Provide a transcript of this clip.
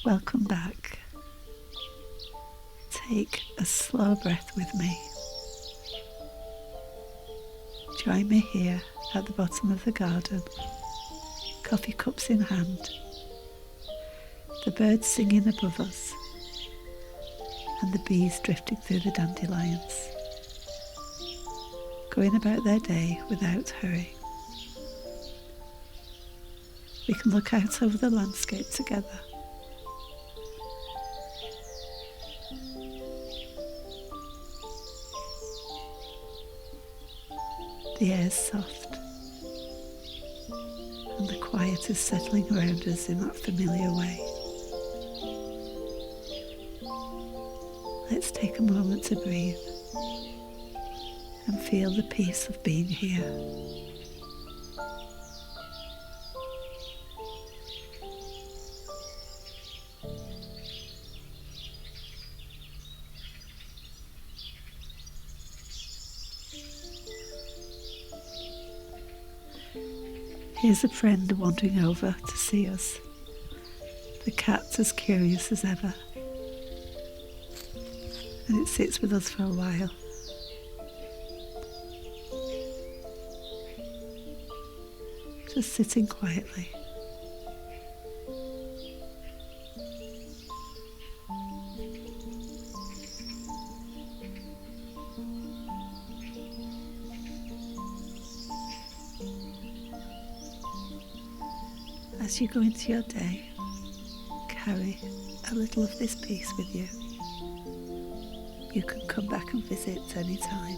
Welcome back. Take a slow breath with me. Join me here at the bottom of the garden, coffee cups in hand, the birds singing above us, and the bees drifting through the dandelions, going about their day without hurry. We can look out over the landscape together. The air's soft, and the quiet is settling around us in that familiar way. Let's take a moment to breathe and feel the peace of being here. Here's a friend wandering over to see us. The cat's as curious as ever, and it sits with us for a while. Just sitting quietly. As you go into your day, carry a little of this peace with you. You can come back and visit anytime.